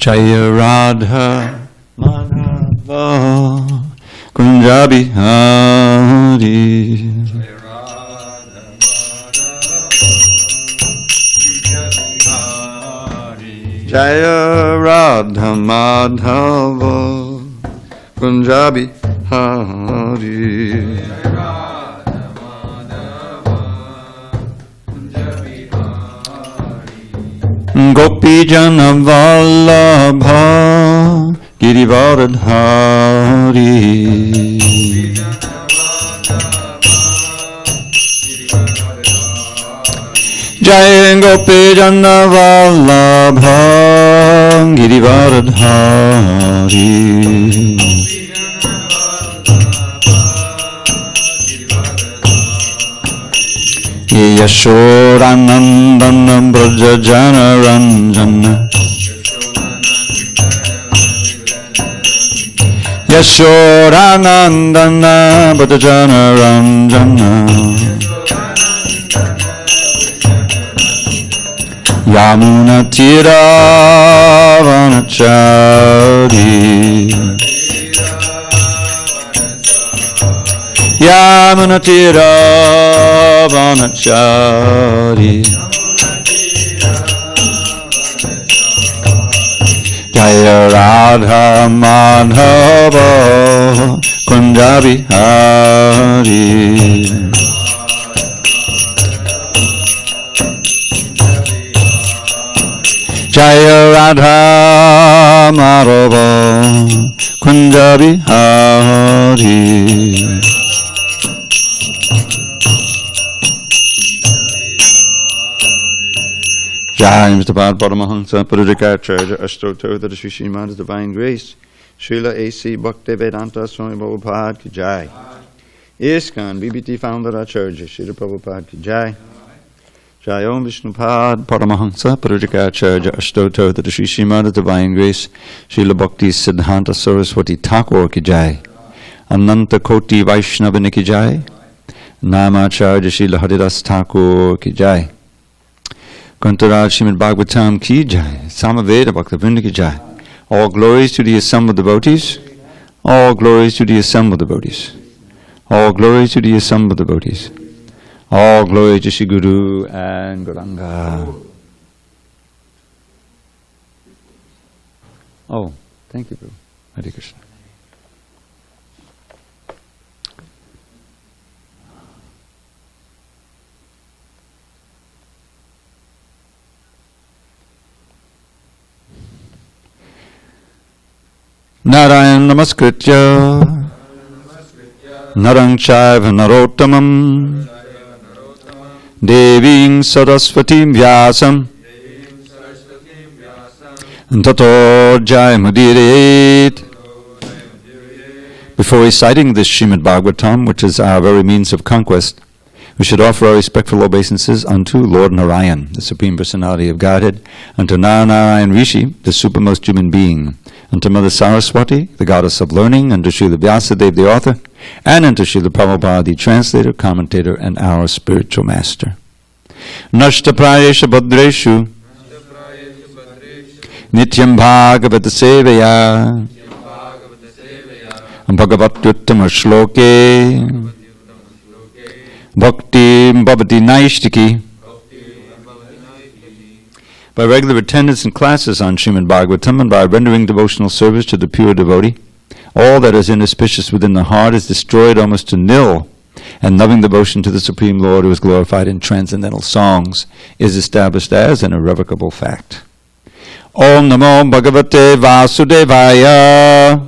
Jaya Radha Madhava Kunja Bihari. Jaya Radha Madhava Kunja Bihari. Gopi Jana Vallabha Girivaradhari. Jai Gopi Jana Vallabha Girivaradhari. Yashodanandana Braja Jana Ranjana. Yashodanandana Braja Jana Ranjana. Yamuna Tira Vanachari. Yamuna Tira Vanachari. Jaya Radha Madhava Kunja Bihari. Jaya Radha Madhava Kunja Bihari. Jai Mr. Bhad Paramahansa Purudikacharya Ashtottara Sri Srimad Divine Grace Srila A.C. Bhakti Vedanta Swami Prabhupada Ki Jai. ISKCON BBT Founder Acharya Srila Prabhupada Ki Jai. Jai Om Vishnupad Paramahansa Purudikacharya Ashtottara Sri Srimad Divine Grace Srila Bhakti Siddhanta Saraswati Thakur Ki Jai. Ananta Koti Vaishnavani Ki Jai. Namacharya Srila Haridas Thakur Ki Jai. Kantaraj Srimad Bhagavatam Ki Jai, Samaveda Bhaktivinoda Ki Jai. All glories to the assembled devotees. All glories to the assembled devotees. All glories to the assembled devotees. All glory to Shri Guru and Gauranga. Oh, thank you, Prabhu. Hare Krishna. Narayan Namaskritya Narang Chaiva Narottamam Deving Saraswatim Vyasam Tato Jayamudiriet. Before reciting this Srimad Bhagavatam, which is our very means of conquest, we should offer our respectful obeisances unto Lord Narayan, the Supreme Personality of Godhead, unto Narayan Rishi, the supermost human being, unto Mother Saraswati, the goddess of learning, unto Srila Vyasadeva, the author, and unto Srila Prabhupada, the translator, commentator, and our spiritual master. Nashta prayesha badreshu nityam bhagavata sevaya bhagavatyuttama shloke bhakti bhavati naishtiki. By regular attendance in classes on Srimad Bhagavatam and by rendering devotional service to the pure devotee, all that is inauspicious within the heart is destroyed almost to nil, and loving devotion to the Supreme Lord, who is glorified in transcendental songs, is established as an irrevocable fact. Om Namo Bhagavate Vasudevaya.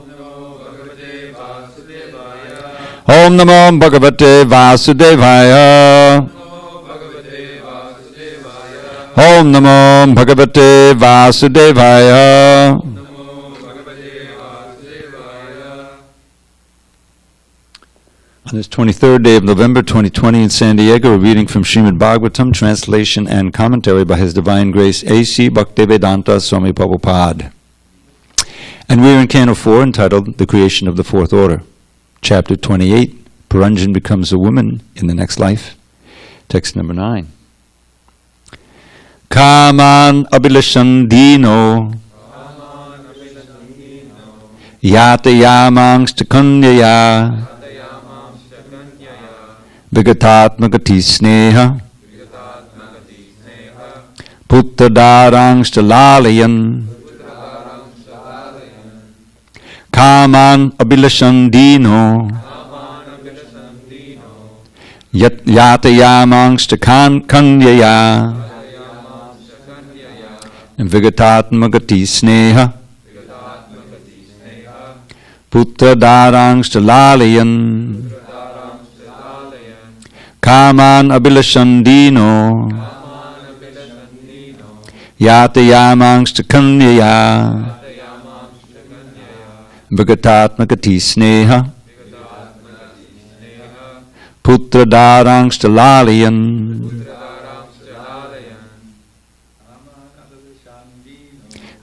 Om Namo Bhagavate Vasudevaya. Om Namo Bhagavate Vasudevaya. On this 23rd day of November 2020 in SanDiego, a reading from Srimad Bhagavatam, translation and commentary by His Divine Grace A.C. Bhakti Vedanta Swami Prabhupada. And we're in Canto 4 entitled The Creation of the Fourth Order. Chapter 28, Puranjan becomes a woman in the next life. Text number 9. Kaman abilashan dino Yatayamangsta kanyaya Vigatatmakati sneha Puttadarangsta lalayan Kaman abilasandino Yatayamangsta kanyaya Vigatatmakati sneha Puttadarangsta lalayan Kaman abilasandino Yatayamangsta kanyaya Vigatatmakati sneha Puttadarangsta lalayan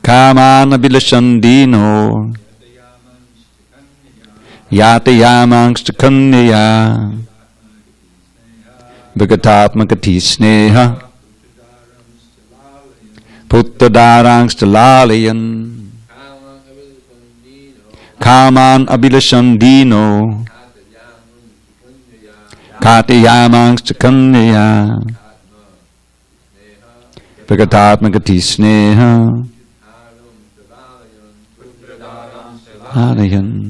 Kaman abilasandino Yatayamangsta kanyaya Vigatatmakati sneha Puttadarangsta lalayan Kaman abilasandino Katayamangsta kanyaya Vigatatmakati sneha lalayan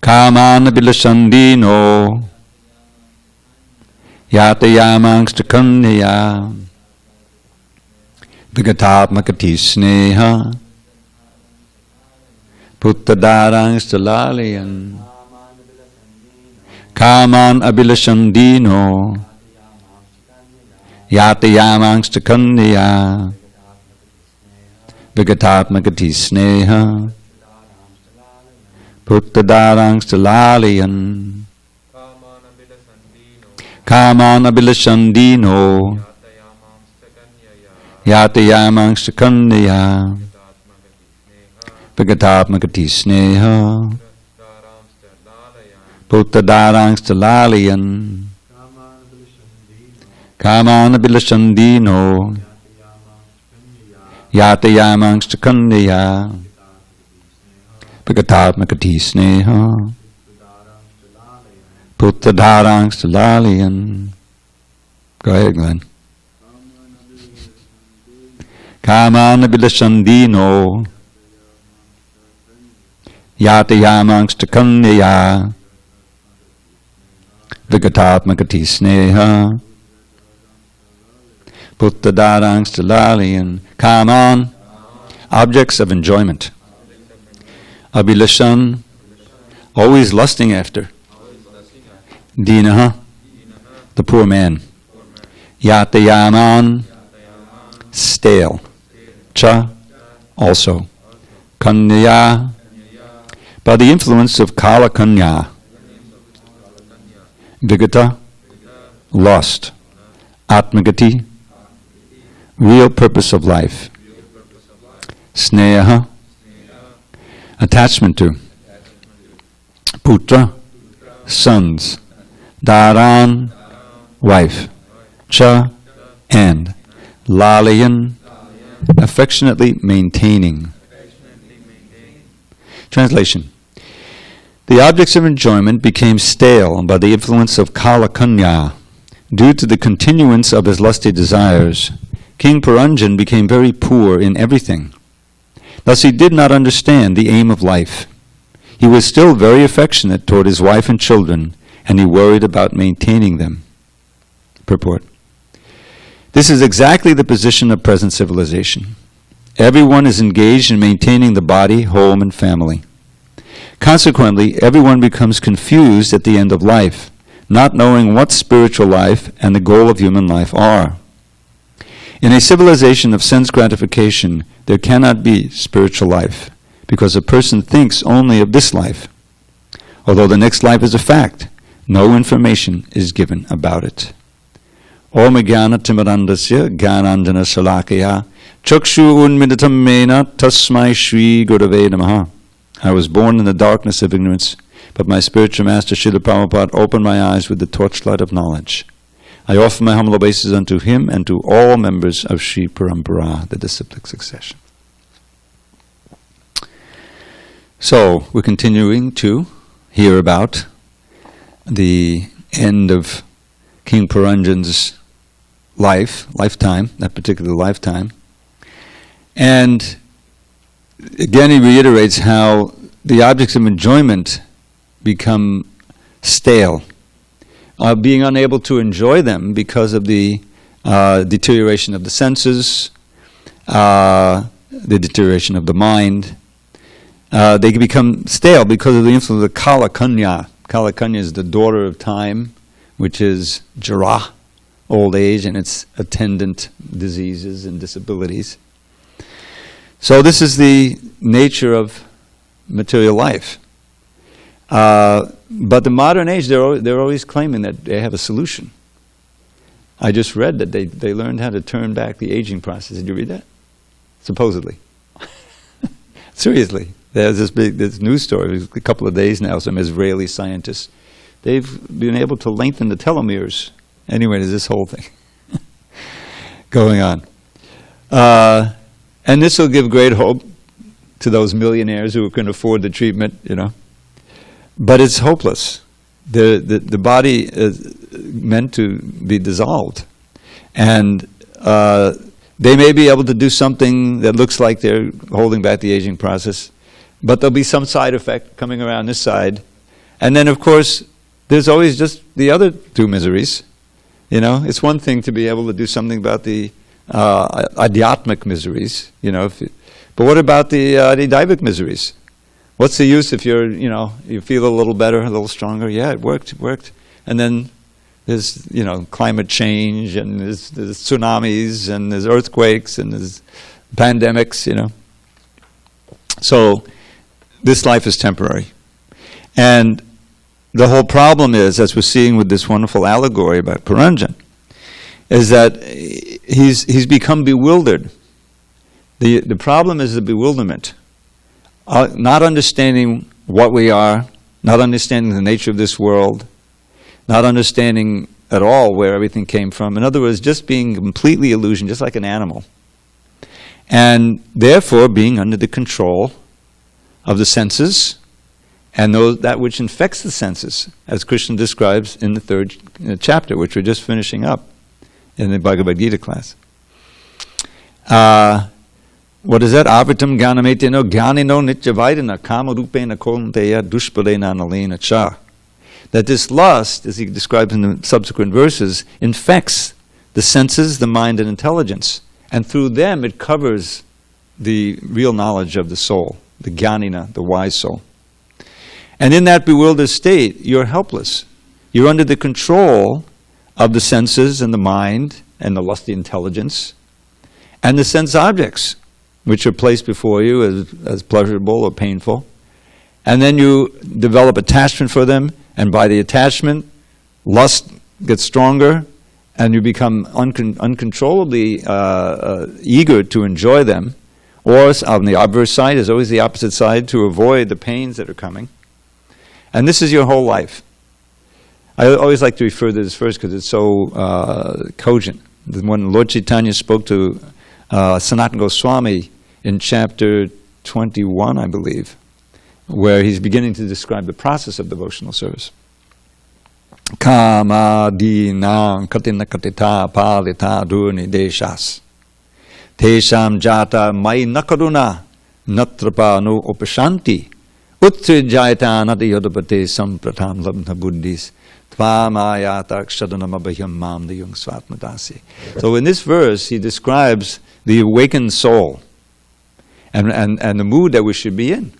Kaman abilasandino Yatayamangsta kanyaya Vigatatmakati sneha Puttadarangsta lalayan Kaman abilasandino Yatayamangsta kanyaya Vigatatmakati sneha Puttadarangsta lalayan Kaman abilasandino Yatayamangsta kanyaya Vigatatmakati sneha Puttadarangsta lalayan Kaman abilasandino Yatayamangsta kanyaya Vigatatmakati sneha Puttadarangsta lalayan. Go ahead, Glenn. Kaman abilasandino Yatayamangsta kanyaya Vigatatmakati sneha Puttadarangsta lalayan. Kaman, objects of enjoyment. Abhilashan, always lusting after. Dinaha, the poor man. Yatayaman, stale. Cha, also. Kanyaya, by the influence of Kala Kanya. Vigata, lust. Atmagati, real purpose of life. Sneha, attachment to. Putra, sons. Dharan, wife. Cha, and. Lalayan, affectionately maintaining. Translation. The objects of enjoyment became stale by the influence of Kala Kanya. Due to the continuance of his lusty desires, King Puranjan became very poor in everything. Thus he did not understand the aim of life. He was still very affectionate toward his wife and children, and he worried about maintaining them. Purport. This is exactly the position of present civilization. Everyone is engaged in maintaining the body, home, and family. Consequently, everyone becomes confused at the end of life, not knowing what spiritual life and the goal of human life are. In a civilization of sense gratification, there cannot be spiritual life, because a person thinks only of this life. Although the next life is a fact, no information is given about it. Om Jnana Timirandasya Jnananjana Salakaya Chakshu Unmilitam Mena Tasmai Shri Gurave Namaha. I was born in the darkness of ignorance, but my spiritual master Srila Prabhupada opened my eyes with the torchlight of knowledge. I offer my humble obeisances unto him and to all members of Sri Parampara, the disciplic succession. So, we're continuing to hear about the end of King Puranjan's lifetime, that particular lifetime. And again, he reiterates how the objects of enjoyment become stale, being unable to enjoy them because of the deterioration of the senses, the deterioration of the mind. They can become stale because of the influence of the Kala Kanya. Kala Kanya is the daughter of time, which is Jara, old age, and its attendant diseases and disabilities. So this is the nature of material life. But the modern age, they're always claiming that they have a solution. I just read that they learned how to turn back the aging process. Did you read that? Supposedly. Seriously. There's this news story, a couple of days now, some Israeli scientists. They've been able to lengthen the telomeres. Anyway, there's this whole thing going on. And this will give great hope to those millionaires who can afford the treatment, But it's hopeless. The body is meant to be dissolved. And they may be able to do something that looks like they're holding back the aging process, but there'll be some side effect coming around this side. And then, of course, there's always just the other two miseries. It's one thing to be able to do something about the adhyatmic miseries, but what about the daivic miseries? What's the use if you feel a little better, a little stronger? Yeah, it worked. And then there's, climate change, and there's tsunamis, and there's earthquakes, and there's pandemics, So this life is temporary. And the whole problem is, as we're seeing with this wonderful allegory about Puranjan, is that he's become bewildered. The problem is the bewilderment. Not understanding what we are, not understanding the nature of this world, not understanding at all where everything came from. In other words, just being completely illusioned, just like an animal. And therefore being under the control of the senses, and that which infects the senses, as Krishna describes in the third chapter, which we're just finishing up in the Bhagavad Gita class. What is that? Avritam ganameteno gyanino nityavaidana kamarupena konteya dushpalena nalena cha. That this lust, as he describes in the subsequent verses, infects the senses, the mind, and intelligence. And through them it covers the real knowledge of the soul, the jnanina, the wise soul. And in that bewildered state, you're helpless. You're under the control of the senses and the mind and the lusty intelligence and the sense objects, which are placed before you as pleasurable or painful. And then you develop attachment for them, and by the attachment, lust gets stronger, and you become uncontrollably eager to enjoy them. Or on the obverse side, there's always the opposite side, to avoid the pains that are coming. And this is your whole life. I always like to refer to this first because it's so cogent. When Lord Chaitanya spoke to Sanatana Goswami in chapter 21, I believe, where he's beginning to describe the process of devotional service. Kama dinam katina katita palita durni deshas. Tesham jata mai nakaruna natrapa no upashanti. Uttri jayata nadi yodapate sampratam labna buddhis. Tvamayata kshadanam abhayam mam diyung svatmadasi. So in this verse, he describes the awakened soul and the mood that we should be in.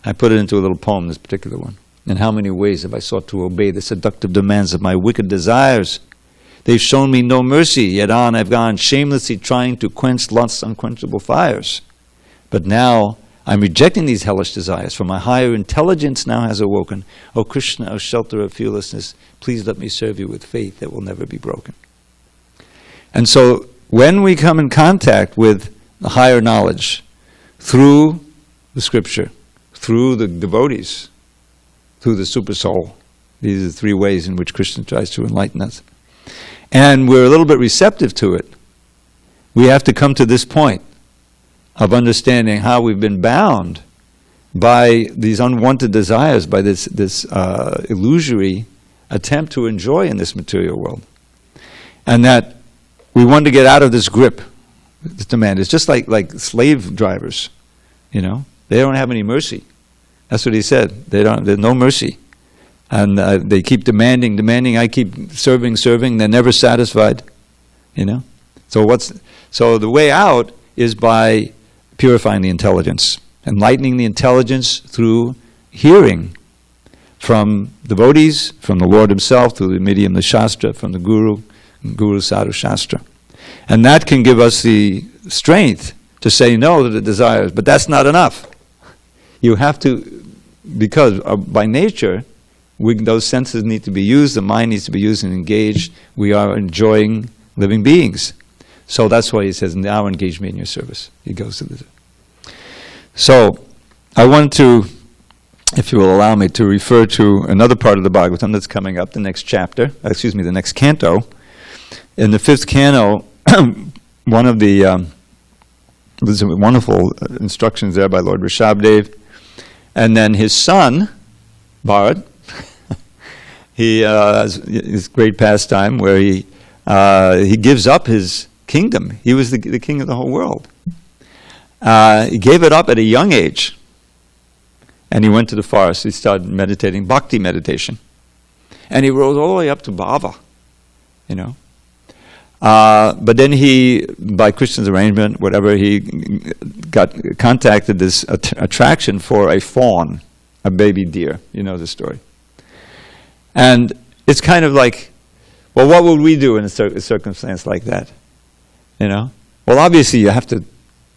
I put it into a little poem, this particular one. In how many ways have I sought to obey the seductive demands of my wicked desires? They've shown me no mercy, yet on I've gone shamelessly trying to quench lust's unquenchable fires. But now I'm rejecting these hellish desires, for my higher intelligence now has awoken. O Krishna, O shelter of fearlessness, please let me serve you with faith that will never be broken. And so when we come in contact with the higher knowledge through the scripture, through the devotees, through the super soul, these are the three ways in which Krishna tries to enlighten us, and we're a little bit receptive to it, we have to come to this point of understanding how we've been bound by these unwanted desires, by this illusory attempt to enjoy in this material world. And that we want to get out of this grip, this demand. It's just like slave drivers, you know. They don't have any mercy. That's what he said. There's no mercy. And they keep demanding, I keep serving, they're never satisfied, you know. So the way out is by purifying the intelligence, enlightening the intelligence through hearing from devotees, from the Lord himself, through the medium, the Shastra, from the Guru Sadhu Shastra. And that can give us the strength to say no to the desires, but that's not enough. You have to, because by nature, those senses need to be used, the mind needs to be used and engaged. We are enjoying living beings. So that's why he says, now engage me in your service. He goes to the... So, I want to, if you will allow me, to refer to another part of the Bhagavatam that's coming up, the next chapter, the next canto. In the 5th canto, one of the, there's wonderful instructions there by Lord Rishabhdev, and then his son, Bharat, he has his great pastime where he gives up his kingdom. He was the king of the whole world. He gave it up at a young age, and he went to the forest. He started meditating, Bhakti meditation, and he rose all the way up to Bhava, you know. But then he, by Krishna's arrangement, whatever, he contacted this attraction for a fawn, a baby deer. You know the story. And it's kind of like, well, what would we do in a circumstance like that? You know? Well, obviously you have to,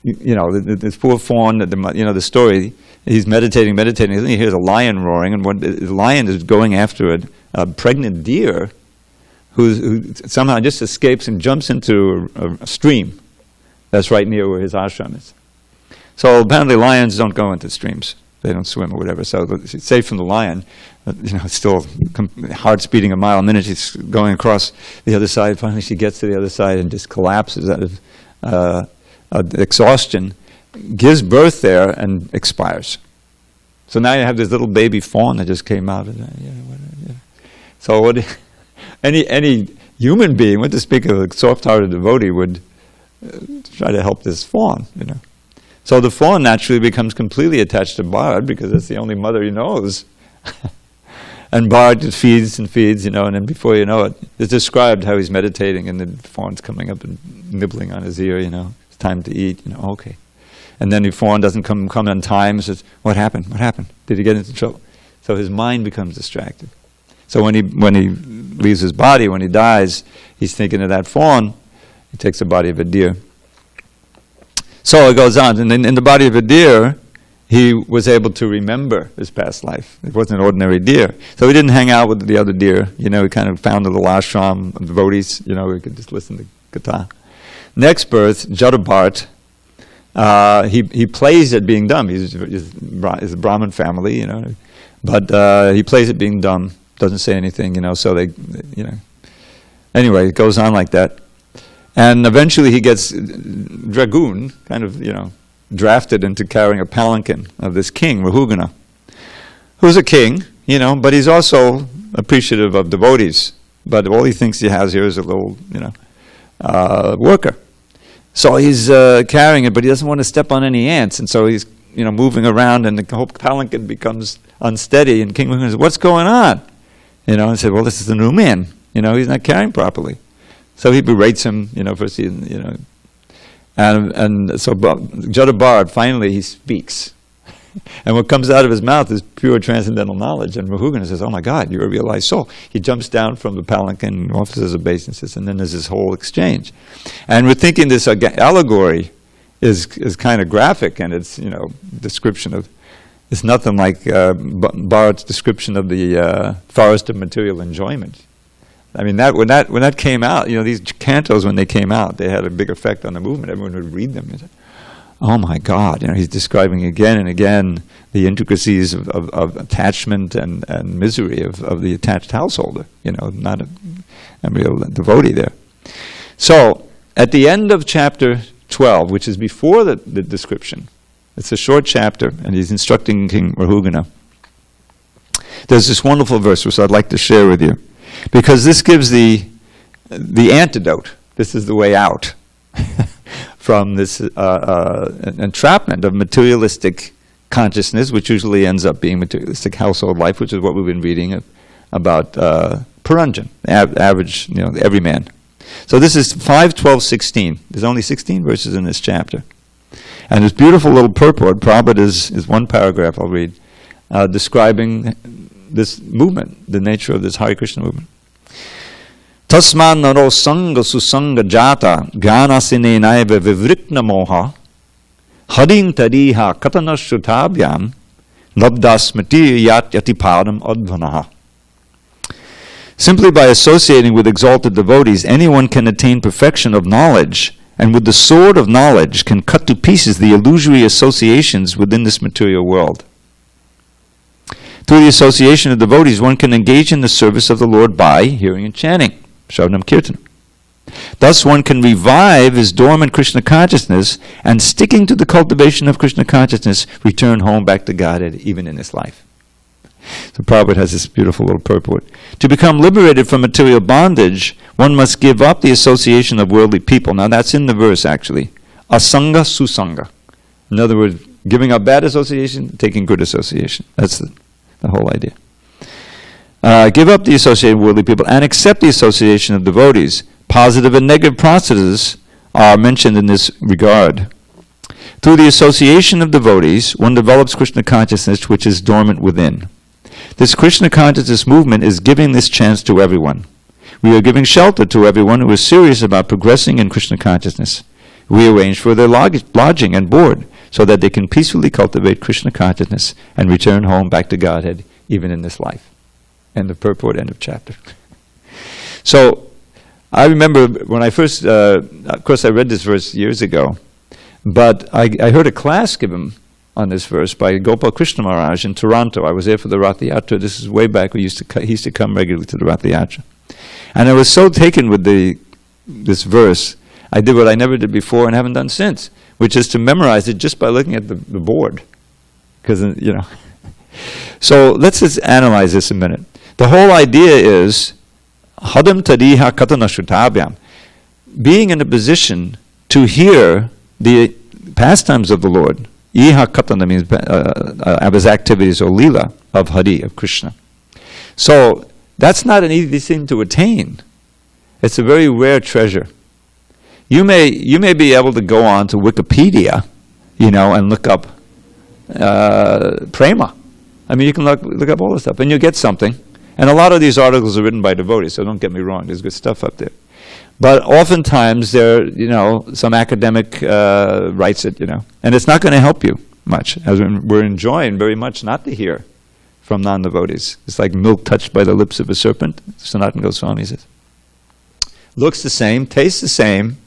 you know, this poor fawn, you know, the story, he's meditating, and then he hears a lion roaring, and the lion is going after a pregnant deer who somehow just escapes and jumps into a stream that's right near where his ashram is. So apparently lions don't go into streams. They don't swim or whatever. So it's safe from the lion. You know, it's still heart's beating a mile a minute. She's going across the other side. Finally she gets to the other side and just collapses out of exhaustion, gives birth there and expires. So now you have this little baby fawn that just came out. So what... Any human being, when to speak of a soft-hearted devotee, would try to help this fawn, you know. So the fawn naturally becomes completely attached to Bharat because that's the only mother he knows. And Bharat just feeds and feeds, you know, and then before you know it, it's described how he's meditating and the fawn's coming up and nibbling on his ear, you know. It's time to eat, you know, okay. And then the fawn doesn't come on time and says, what happened? What happened? Did he get into trouble? So his mind becomes distracted. So when he leaves his body, when he dies, he's thinking of that fawn. He takes the body of a deer. So it goes on. And in the body of a deer, he was able to remember his past life. It wasn't an ordinary deer. So he didn't hang out with the other deer. You know, he kind of found a little ashram of devotees. You know, he could just listen to Katha. Next birth, Jadabhart, he plays at being dumb. He's a Brahmin family, you know. But he plays at being dumb. Doesn't say anything, you know, so they, you know. Anyway, it goes on like that. And eventually he gets dragoon, kind of, you know, drafted into carrying a palanquin of this king, Rahugana, who's a king, you know, but he's also appreciative of devotees. But all he thinks he has here is a little, you know, worker. So he's carrying it, but he doesn't want to step on any ants, and so he's, you know, moving around, and the whole palanquin becomes unsteady, and King Rahugana says, what's going on? You know, and said, well, this is the new man. You know, he's not carrying properly. So he berates him, you know, first, you know. And so Jadabhart, finally, he speaks. And what comes out of his mouth is pure transcendental knowledge. And Rahugana says, oh my God, you're a realized soul. He jumps down from the palanquin, offers a obeisance, and then there's this whole exchange. And we're thinking this allegory is kind of graphic, and it's, you know, description of, it's nothing like Bharat's description of the forest of material enjoyment. I mean, when that came out, you know, these cantos, when they came out, they had a big effect on the movement. Everyone would read them and say, oh my God, you know, he's describing again and again the intricacies of attachment and misery of the attached householder, you know, not a real devotee there. So, at the end of chapter 12, which is before the description It's a short chapter, and he's instructing King Rahugana. There's this wonderful verse which I'd like to share with you, because this gives the antidote. This is the way out from this entrapment of materialistic consciousness, which usually ends up being materialistic household life, which is what we've been reading about Puranjan, average, the everyman. So this is 5:12:16. There's only 16 verses in this chapter. And this beautiful little purport, Prabhupada is one paragraph I'll read, describing this movement, the nature of this Hare Krishna movement. Tasman naro sanga susanga jata ganasine naiva vivrikna moha harin tariha katana shutabhyam labdasmati yat yatipadam advanaha. Simply by associating with exalted devotees, anyone can attain perfection of knowledge, and with the sword of knowledge can cut to pieces the illusory associations within this material world. Through the association of devotees, one can engage in the service of the Lord by hearing and chanting, Shravanam Kirtanam. Thus one can revive his dormant Krishna consciousness, and sticking to the cultivation of Krishna consciousness, return home back to Godhead even in this life. So Prabhupada has this beautiful little purport. To become liberated from material bondage, one must give up the association of worldly people. Now that's in the verse actually. Asanga susanga. In other words, giving up bad association, taking good association. That's the whole idea. Give up the association of worldly people and accept the association of devotees. Positive and negative processes are mentioned in this regard. Through the association of devotees, one develops Krishna consciousness which is dormant within. This Krishna consciousness movement is giving this chance to everyone. We are giving shelter to everyone who is serious about progressing in Krishna consciousness. We arrange for their lodging and board so that they can peacefully cultivate Krishna consciousness and return home back to Godhead even in this life. End of purport, end of chapter. So, I remember when I first, of course I read this verse years ago, but I heard a class given on this verse by Gopal Krishna Maharaj in Toronto. I was there for the Rath Yatra. This is way back. He used to come regularly to the Rath Yatra. And I was so taken with this verse, I did what I never did before and haven't done since, which is to memorize it just by looking at the board. Because, So let's just analyze this a minute. The whole idea is Hadam tadiha katana shutabhyam, being in a position to hear the pastimes of the Lord. Iha katana means of his activities or lila of Hari, of Krishna. So that's not an easy thing to attain. It's a very rare treasure. You may be able to go on to Wikipedia, and look up prema. I mean, you can look up all this stuff, and you'll get something. And a lot of these articles are written by devotees, so don't get me wrong, there's good stuff up there. But oftentimes some academic writes it, and it's not going to help you much, as we're enjoying very much not to hear from non-devotees. It's like milk touched by the lips of a serpent, Sanatana Goswami says. Looks the same, tastes the same,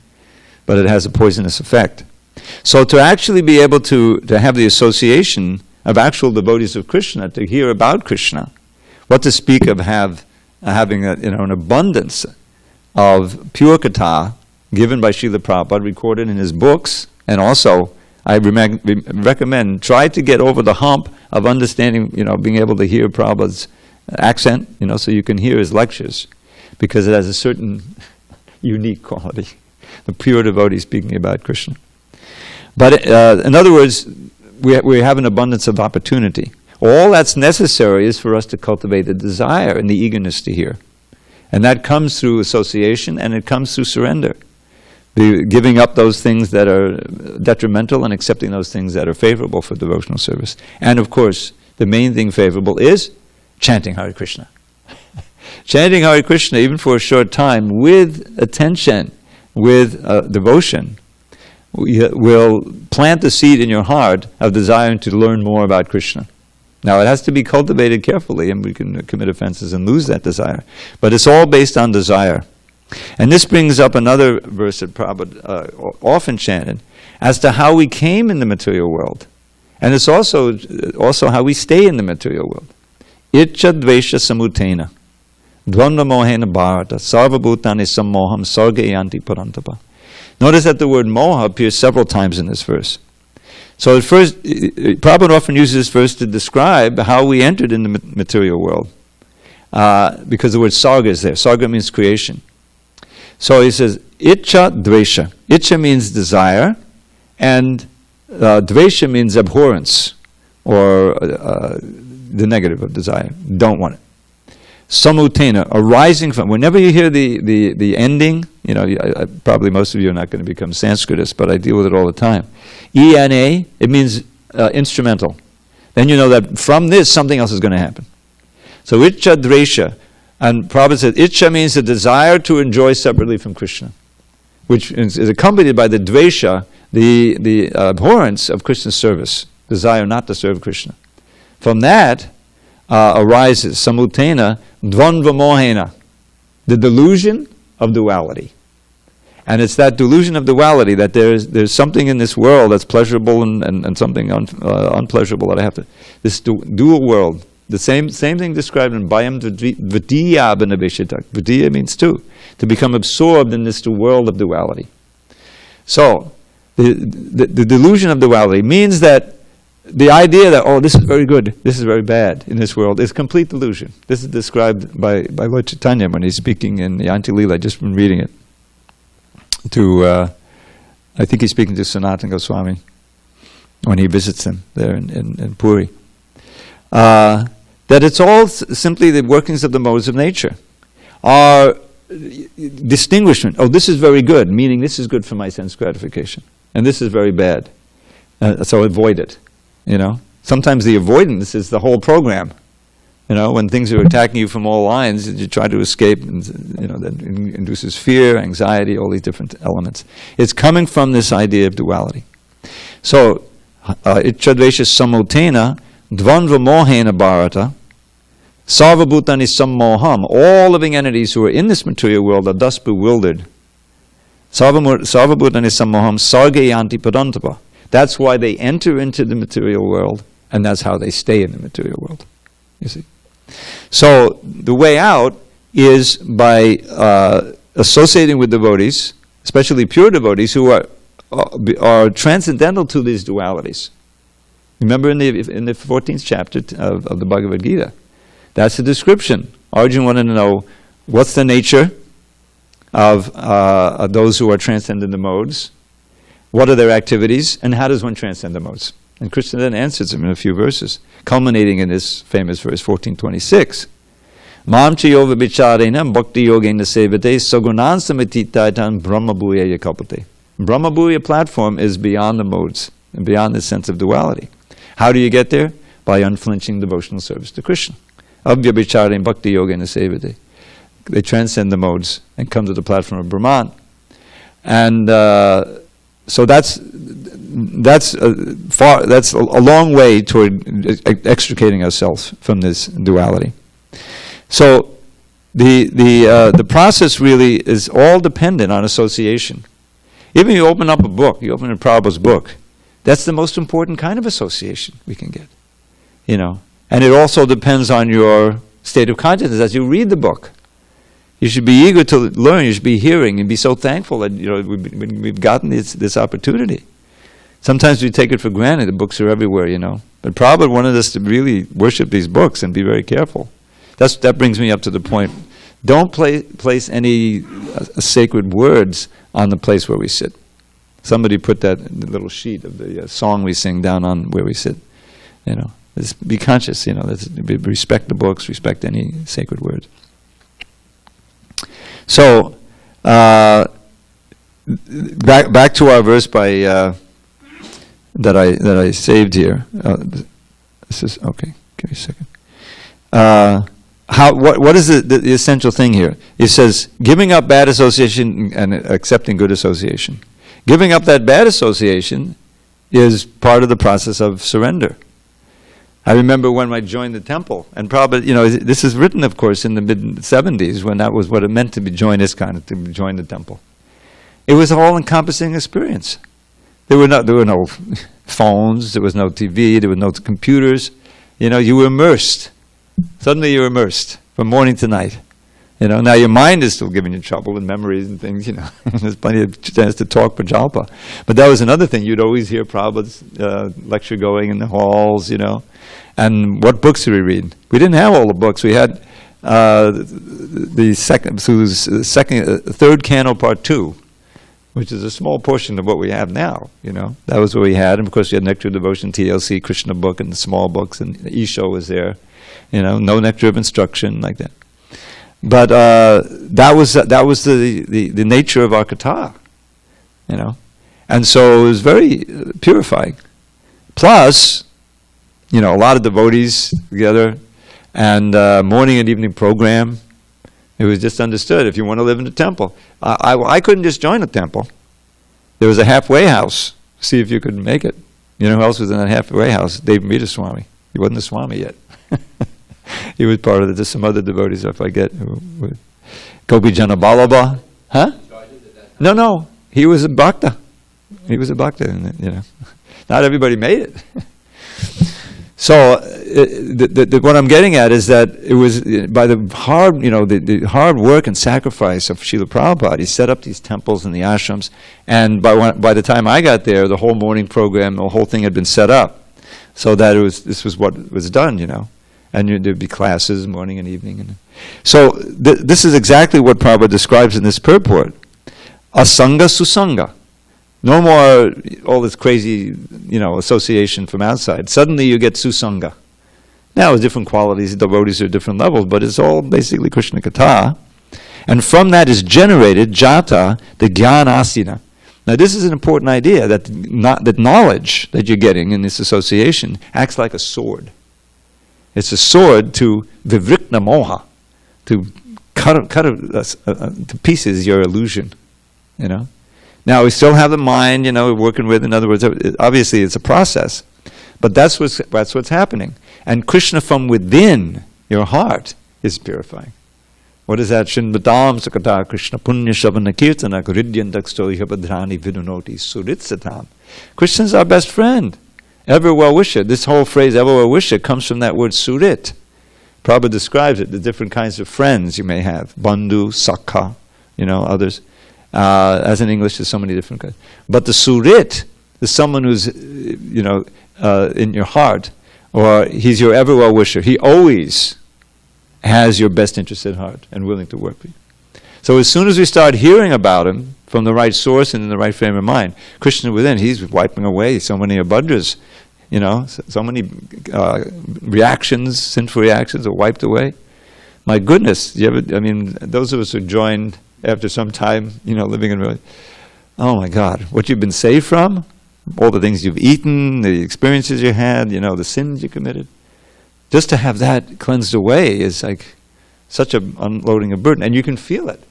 but it has a poisonous effect. So to actually be able to have the association of actual devotees of Krishna, to hear about Krishna, what to speak of having an abundance of pure katha given by Srila Prabhupada, recorded in his books, and also I recommend try to get over the hump of understanding, being able to hear Prabhupada's accent, so you can hear his lectures, because it has a certain unique quality, the pure devotee speaking about Krishna. But in other words, we have an abundance of opportunity. All that's necessary is for us to cultivate the desire and the eagerness to hear. And that comes through association, and it comes through surrender. The giving up those things that are detrimental and accepting those things that are favorable for devotional service. And of course, the main thing favorable is chanting Hare Krishna. Chanting Hare Krishna, even for a short time, with attention, with devotion, will plant the seed in your heart of desiring to learn more about Krishna. Now, it has to be cultivated carefully, and we can commit offenses and lose that desire. But it's all based on desire. And this brings up another verse that Prabhupada often chanted, as to how we came in the material world. And it's also how we stay in the material world. Itcha dvesha samutena, dvanda mohena bharata, sarva bhutani sammoham sarga yanti parantapa. Notice that the word moha appears several times in this verse. So at first, Prabhupada often uses this verse to describe how we entered in the material world. Because the word sarga is there. Sarga means creation. So he says, Icha dvesha. Icha means desire, and dvesha means abhorrence, or the negative of desire. Don't want it. Samutena, arising from. Whenever you hear the ending, probably most of you are not going to become Sanskritists, but I deal with it all the time. ENA, it means instrumental. Then you know that from this, something else is going to happen. So Icha Dvesha, and Prabhupada said, Icha means the desire to enjoy separately from Krishna, which is accompanied by the Dvesha, the abhorrence of Krishna's service, desire not to serve Krishna. From that arises Samutena Dvandva Mohena, the delusion of duality. And it's that delusion of duality that there's something in this world that's pleasurable and something unpleasurable that I have to. This dual world. The same thing described in Bhayam Vidya Abhinaveshitak. Vidya means two. To become absorbed in this world of duality. So, the delusion of duality means that the idea that, this is very good, this is very bad in this world, is complete delusion. This is described by Lord Chaitanya when he's speaking in the Yanti Leela. I've just been reading it. I think he's speaking to Sanatana Goswami when he visits him there in Puri. That it's all simply the workings of the modes of nature. Our distinguishment, this is very good, meaning this is good for my sense gratification, and this is very bad, so avoid it. Sometimes the avoidance is the whole program. When things are attacking you from all lines, you try to escape, and that induces fear, anxiety, all these different elements. It's coming from this idea of duality. So, Ichadvesha samotena dvandva mohena bharata sarvabhutani sammoham. All living entities who are in this material world are thus bewildered. Sarvabhutani sammoham sargayanti padantava. That's why they enter into the material world, and that's how they stay in the material world. You see? So the way out is by associating with devotees, especially pure devotees, who are transcendental to these dualities. Remember in the 14th chapter of the Bhagavad Gita, that's the description. Arjuna wanted to know what's the nature of those who are transcendent the modes, what are their activities, and how does one transcend the modes? And Krishna then answers him in a few verses, culminating in this famous verse 1426. Mam chayova bicharena bhakti yogena sevate sagunan samititaitan brahmabhuya yakapate. Brahmabhuya platform is beyond the modes, and beyond the sense of duality. How do you get there? By unflinching devotional service to Krishna. Avya bicharena bhakti yogena sevate. They transcend the modes and come to the platform of Brahman. And so that's a long way toward extricating ourselves from this duality. So the process really is all dependent on association. Even you open up a book, you open a Prabhupada's book, that's the most important kind of association we can get. And it also depends on your state of consciousness as you read the book. You should be eager to learn, you should be hearing, and be so thankful that we've gotten this opportunity. Sometimes we take it for granted, the books are everywhere, But Prabhupada wanted us to really worship these books and be very careful. That brings me up to the point. Don't place any sacred words on the place where we sit. Somebody put that little sheet of the song we sing down on where we sit. Just be conscious, respect the books, respect any sacred words. So, back to our verse by that I saved here. This is okay. Give me a second. What is the essential thing here? It says giving up bad association and accepting good association. Giving up that bad association is part of the process of surrender. I remember when I joined the temple, and probably, this is written, of course, in the mid-70s, when that was what it meant to join ISKCON, to join the temple. It was an all-encompassing experience. There were no phones, there was no TV, there were no computers. You were immersed. Suddenly you were immersed from morning to night. You know, now your mind is still giving you trouble with memories and things, you know. There's plenty of chance to talk Prajalpa. But that was another thing. You'd always hear Prabhupada's lecture going in the halls, you know. And what books did we read? We didn't have all the books. We had third canto part 2, which is a small portion of what we have now, you know. That was what we had. And of course, we had Nectar of Devotion, TLC, Krishna book, and the small books, and Isho was there. You know, no Nectar of Instruction, like that. But that was the nature of our kata, you know. And so it was very purifying. Plus, you know, a lot of devotees together, and morning and evening program. It was just understood, if you want to live in a temple. I couldn't just join a temple. There was a halfway house. See if you could make it. You know who else was in that halfway house? Dravida Swami. He wasn't a Swami yet. He was part of it. There's some other devotees, I forget. Gopi Jana Ballabha. Huh? No. He was a bhakta. He was a bhakta, you know. Not everybody made it. So what I'm getting at is that it was by the hard, you know, the hard work and sacrifice of Srila Prabhupada. He set up these temples and the ashrams, and by the time I got there, the whole morning program, the whole thing had been set up, so that this was what was done, you know, and there'd be classes morning and evening, and so this is exactly what Prabhupada describes in this purport: asanga susanga. No more all this crazy, you know, association from outside. Suddenly you get susanga. Now, with different qualities, devotees are at different levels, but it's all basically Krishna Katha. And from that is generated jata, the jnanasina. Now, this is an important idea, that knowledge that you're getting in this association acts like a sword. It's a sword to vivrikna moha, to cut to pieces your illusion, you know. Now, we still have the mind, you know, we're working with, in other words, obviously it's a process. But that's what's happening. And Krishna from within your heart is purifying. What is that? Shinvatam sakata Krishna punya shavana kirtana kuridyantaksto ihabhadrani vidunoti suritsatam. Krishna is our best friend. Ever well-wisher. This whole phrase, ever well-wisher, comes from that word surit. Prabhupada describes it, the different kinds of friends you may have. Bandhu, sakha, you know, others. As in English, there's so many different kinds. But the surit is someone who's, you know, in your heart, or he's your ever well-wisher. He always has your best interest at heart and willing to work with you. So as soon as we start hearing about him from the right source and in the right frame of mind, Krishna within, he's wiping away so many abhadras, you know, so many reactions, sinful reactions are wiped away. My goodness, those of us who joined after some time, you know, living in religion, oh my God, what you've been saved from, all the things you've eaten, the experiences you had, you know, the sins you committed, just to have that cleansed away is like such a unloading of burden, and you can feel it.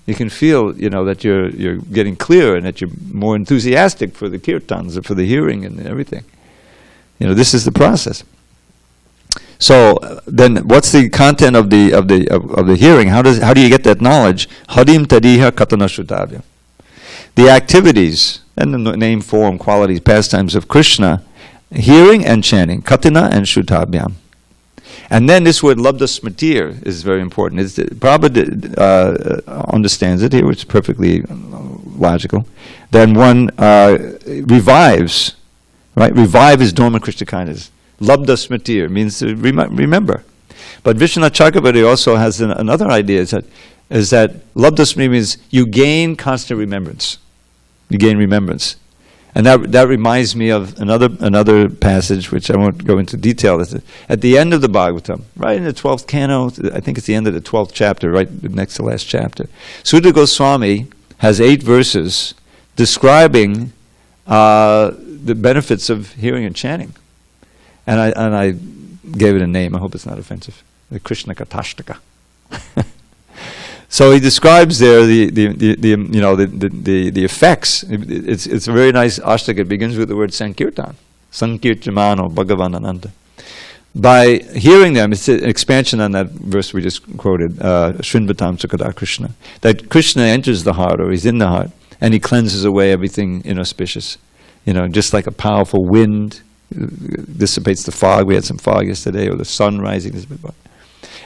You can feel, you know, that you're getting clearer and that you're more enthusiastic for the kirtans or for the hearing and everything. You know, this is the process. So then, what's the content of the hearing? How do you get that knowledge? Hadim tadiha katana shrutavya. The activities and the name, form, qualities, pastimes of Krishna, hearing and chanting, katina and shrutavyam. And then this word labda smatir is very important. Prabhupada understands it here, which is perfectly logical. Then one revives, right? Revive is dormant Krishna kindness. Labda smatir means to remember. But Vishwanath Chakravarti also has another idea, is that labda smatir means you gain constant remembrance. You gain remembrance. And that reminds me of another passage, which I won't go into detail. At the end of the Bhagavatam, right in the 12th canto, I think it's the end of the 12th chapter, right next to the last chapter, Sutta Goswami has 8 verses describing the benefits of hearing and chanting. And I gave it a name. I hope it's not offensive. The Krishna Katashtaka. So he describes there the effects. It's a very nice ashtaka. It begins with the word Sankirtan. Sankirtamano Bhagavan Ananda. By hearing them, it's an expansion on that verse we just quoted, Srinvatam Sukada Krishna. That Krishna enters the heart, or he's in the heart, and he cleanses away everything inauspicious. You know, just like a powerful wind dissipates the fog. We had some fog yesterday, or the sun rising.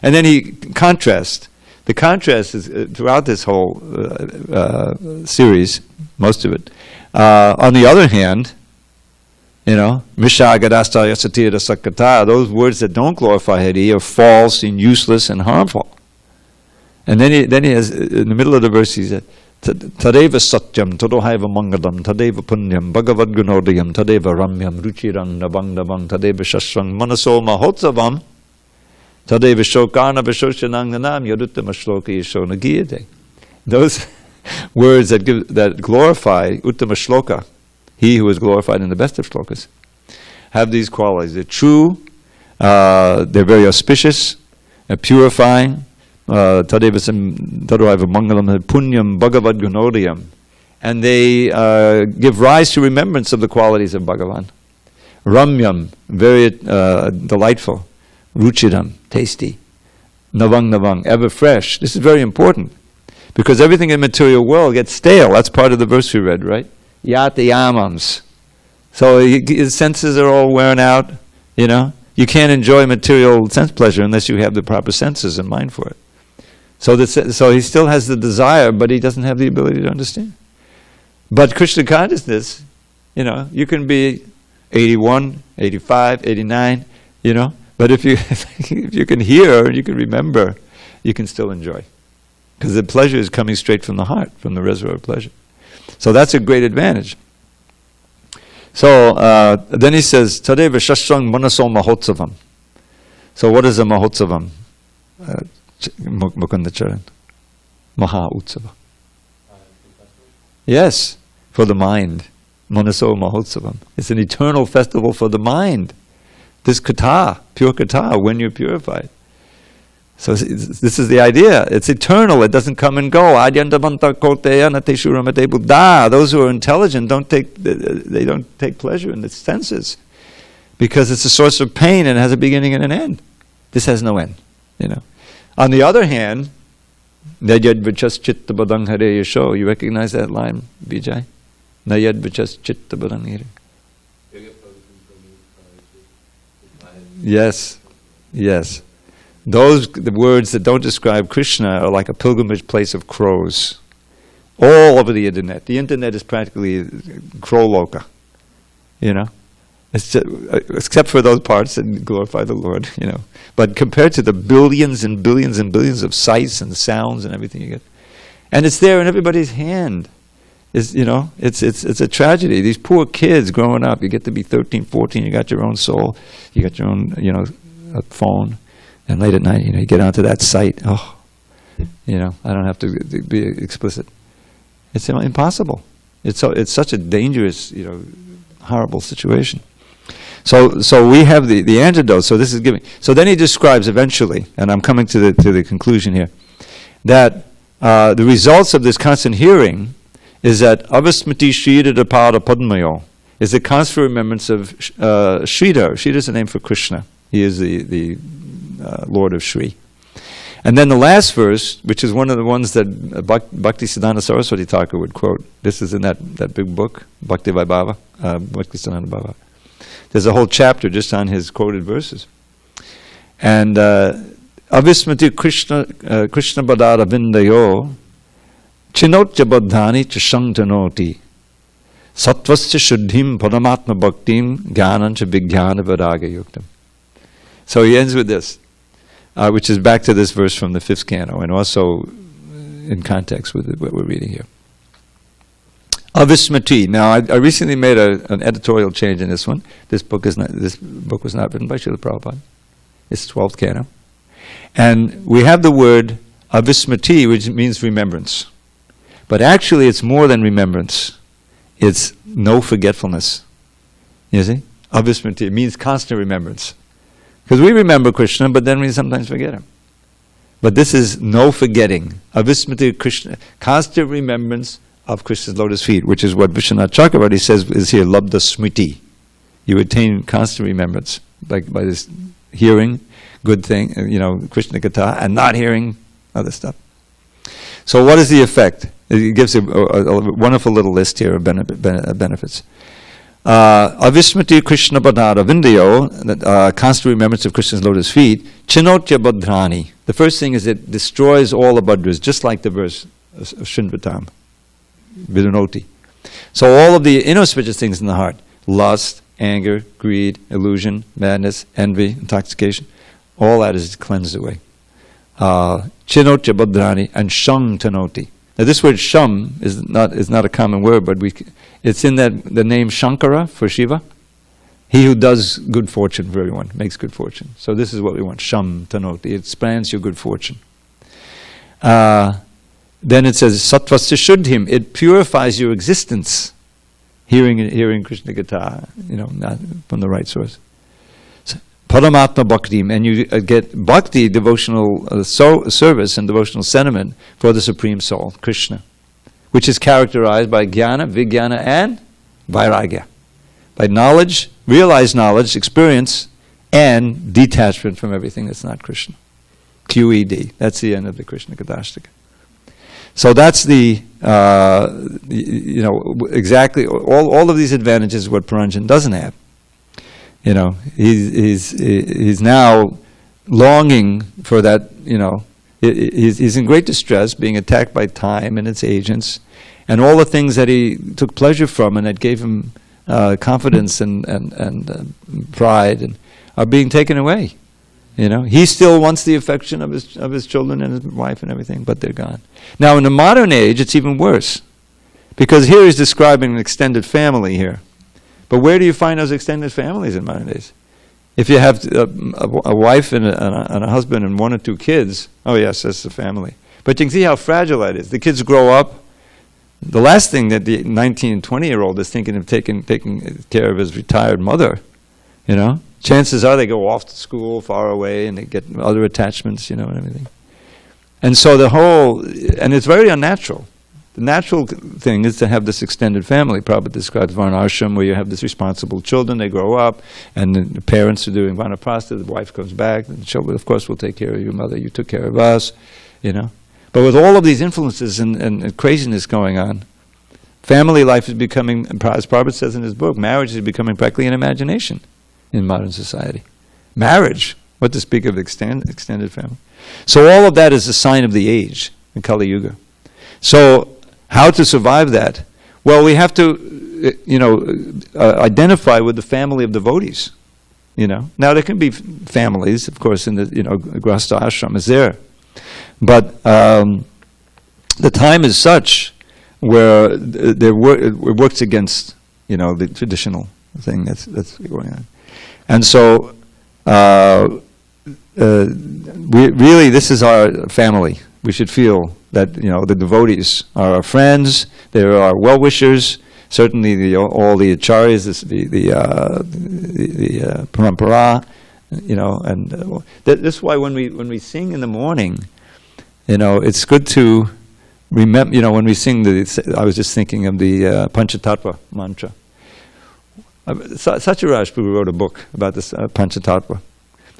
And then he contrasts the contrast is throughout this whole series, most of it. On the other hand, Mishagadasta Yasatira Sakata, those words that don't glorify Hari are false and useless and harmful. And then he has, in the middle of the verse, he said, Tadeva Satyam, Tadohaiva Mangalam, Tadeva Punyam, Bhagavad Gunodayam, Tadeva Ramyam, Ruchiram, Nabang, Tadeva Shashrang, Manaso Mahotsavam, Tadeva Shokana Vishoshananganam, Yaduttama Shloka Yashona Giyate. Those words that glorify Uttama Shloka, he who is glorified in the best of shlokas, have these qualities. They're true, they're very auspicious, they're purifying, Tadevasam Tadvaiva Mangalam Punyam Bhagavad Gunodayam, and they give rise to remembrance of the qualities of Bhagavan. Ramyam, very delightful. Ruchiram, tasty. Navang, ever fresh. This is very important, because everything in the material world gets stale. That's part of the verse we read, right? Yata yamams. So his senses are all wearing out, You can't enjoy material sense pleasure unless you have the proper senses and mind for it. So he still has the desire, but he doesn't have the ability to understand. But Krishna consciousness, you can be 81, 85, 89, but if you can hear, you can remember, you can still enjoy. Because the pleasure is coming straight from the heart, from the reservoir of pleasure. So that's a great advantage. So then he says, Tadeva Shashrang Manaso Mahotsavam. So what is a Mahotsavam? Mukunda Charan. Maha Utsava. Yes, for the mind. Manaso Mahotsavam. It's an eternal festival for the mind. This kata, pure kata, when you're purified. So this is the idea. It's eternal. It doesn't come and go. Those who are intelligent don't take pleasure in the senses, because it's a source of pain and it has a beginning and an end. This has no end. On the other hand, Nayad Vichas Chitta Badang Hare Yasho. You recognize that line, Vijay? Nayad Vichas Chitta Badang Hare. Yes. The words that don't describe Krishna are like a pilgrimage place of crows. All over the internet. The internet is practically crow loka. It's just, except for those parts that glorify the Lord, But compared to the billions and billions and billions of sights and sounds and everything you get. And it's there in everybody's hand. It's a tragedy. These poor kids growing up, you get to be 13, 14, you got your own soul, you got your own, a phone. And late at night, you get onto that site. I don't have to be explicit. It's impossible. It's such a dangerous, horrible situation. So we have the antidote. So this is giving. So then he describes eventually, and I'm coming to the conclusion here, that the results of this constant hearing is that avasmati shrita pada padmayo is the constant remembrance of Sridhar. Sridhar is the name for Krishna. He is the Lord of Shri. And then the last verse, which is one of the ones that Bhakti Siddhanta Saraswati Thakur would quote. This is in that big book, Bhakti Vaibhava, Bhakti Siddhanta Bhava. There's a whole chapter just on his quoted verses. And Avismati Krishna Badara Vindayo Chinotya Baddhani Chashangtanoti Sattvasya Shuddhim Paramatma Bhaktim Gyanancha Vijnana Viraga Yuktam. So he ends with this, which is back to this verse from the 5th canto, and also in context with what we're reading here. Avismati. Now, I recently made an editorial change in this one. This book was not written by Srila Prabhupada. It's 12th canto. And we have the word avismati, which means remembrance. But actually, it's more than remembrance. It's no forgetfulness. You see? Avismati. It means constant remembrance. Because we remember Krishna, but then we sometimes forget him. But this is no forgetting. Avismati Krishna. Constant remembrance of Krishna's lotus feet, which is what Vishwanath Chakravarti says is here, labda smriti. You attain constant remembrance, like by this hearing good thing, Krishna Katha, and not hearing other stuff. So what is the effect? It gives a wonderful little list here of benefits. Avismati Krishna Padada Vindayo, constant remembrance of Krishna's lotus feet, Chinotya Badhrani. The first thing is it destroys all the Badras, just like the verse of Shinvatam, Vidunoti. So all of the inauspicious things in the heart, lust, anger, greed, illusion, madness, envy, intoxication, all that is cleansed away. Chinotya Badhrani and Sham Tanoti. Now this word Sham is not a common word, but it's in the name Shankara for Shiva. He who does good fortune for everyone, makes good fortune. So this is what we want, Sham Tanoti. It expands your good fortune. Then it says, Sattvasya Shuddhim, it purifies your existence. Hearing Krishna Gita, not from the right source. Paramatma Bhaktim, and you get Bhakti, devotional service and devotional sentiment for the Supreme Soul, Krishna, which is characterized by Jnana, Vijnana, and Vairagya. By knowledge, realized knowledge, experience, and detachment from everything that's not Krishna. QED, that's the end of the Krishna Katashtika. So that's exactly, all of these advantages what Puranjan doesn't have. He's now longing for that, he's in great distress, being attacked by time and its agents, and all the things that he took pleasure from and that gave him confidence and pride and are being taken away. He still wants the affection of his children and his wife and everything, but they're gone. Now in the modern age, it's even worse, because here he's describing an extended family here. But where do you find those extended families in modern days? If you have a wife and a husband and 1 or 2 kids, oh yes, that's the family. But you can see how fragile that is. The kids grow up. The last thing that the 19 and 20-year-old is thinking of taking care of his retired mother, chances are they go off to school far away and they get other attachments, and everything. And so and it's very unnatural. The natural thing is to have this extended family. Prabhupada describes Varnashram, where you have this responsible children, they grow up, and the parents are doing Vanaprastha, the wife comes back, and the children, of course, will take care of your mother, you took care of us, But with all of these influences and craziness going on, family life is becoming, as Prabhupada says in his book, marriage is becoming practically an imagination in modern society. Marriage, what to speak of extended family. So all of that is a sign of the age in Kali Yuga. So how to survive that? Well, we have to, identify with the family of devotees. Now there can be families, of course, in the Grahastha ashram is there, but the time is such where it works against the traditional thing that's going on, and so really this is our family. We should feel that the devotees are our friends, they are our well-wishers. Certainly, all the acharyas, the parampara, and that's why when we sing in the morning, it's good to remember. When we sing I was just thinking of the Panchatattva mantra. Satyaraj Prabhu wrote a book about this Panchatattva,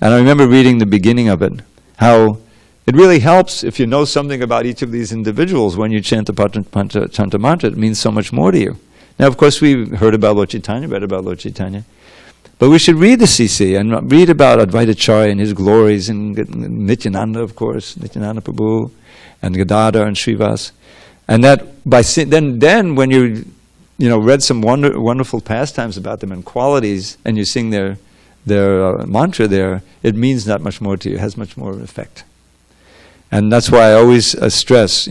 and I remember reading the beginning of it, how it really helps if you know something about each of these individuals when you chant the Panchatattva mantra. It means so much more to you. Now, of course, we've heard about Lord Chaitanya, read about Lord Chaitanya, but we should read the CC and read about Advaitacharya and his glories, and Nityananda, of course, Nityananda Prabhu, and Gadadhar and Srivas, and that then when you read some wonderful pastimes about them and qualities, and you sing their mantra there, it means that much more to you. It has much more effect. And that's why I always stress,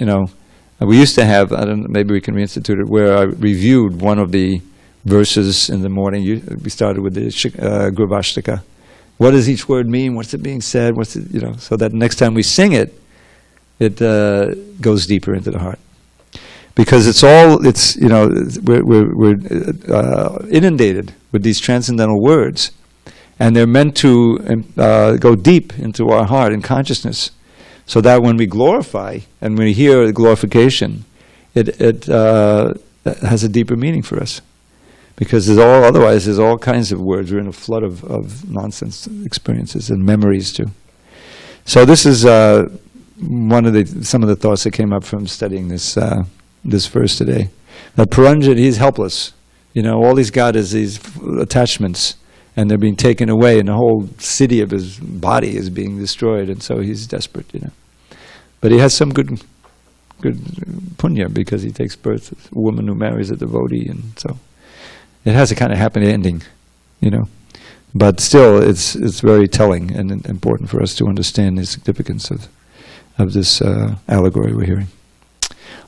we used to have, maybe we can reinstitute it, where I reviewed one of the verses in the morning. We started with the Gurvashtaka. What does each word mean? What's it being said? So that next time we sing it, it goes deeper into the heart. Because we're inundated with these transcendental words, and they're meant to go deep into our heart and consciousness. So that when we glorify and we hear the glorification, it has a deeper meaning for us. Because otherwise there's all kinds of words. We're in a flood of nonsense experiences and memories too. So this is some of the thoughts that came up from studying this verse today. That Puranjan, he's helpless. All he's got is these attachments, and they're being taken away, and the whole city of his body is being destroyed, and so he's desperate, But he has some good punya, because he takes birth as a woman who marries a devotee, and so it has a kind of happy ending, But still, it's very telling and important for us to understand the significance of this allegory we're hearing.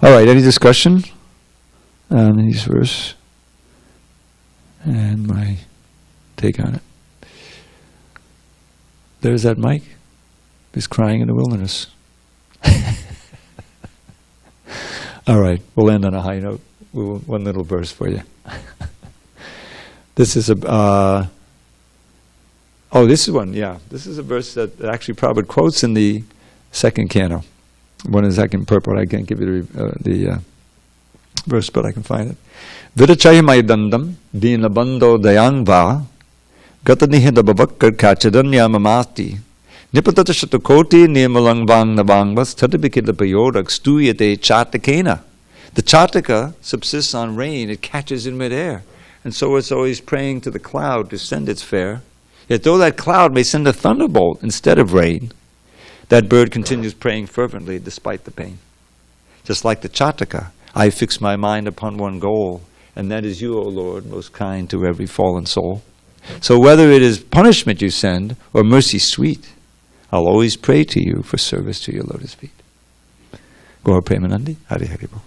All right, any discussion on these verses and my take on it? There's that Mike. He's crying in the wilderness. All right, we'll end on a high note. One little verse for you. This is this is one, yeah. This is a verse that actually Prabhupada quotes in the second canto. One is in purport. I can't give you the verse, but I can find it. Vidachayamay dandam dinabando dayangva gatanihida babakar kachadanya mamati nipatata shatukoti nimalang vang navangvas tadabikida payodak stuyate chatakena. The chataka subsists on rain, it catches in midair. And so it's always praying to the cloud to send its fare. Yet though that cloud may send a thunderbolt instead of rain, that bird continues praying fervently despite the pain. Just like the chataka, I fix my mind upon one goal, and that is you, O Lord, most kind to every fallen soul. So whether it is punishment you send, or mercy sweet, I'll always pray to you for service to your lotus feet. Gaur Premanandi, Hari Hari Bol.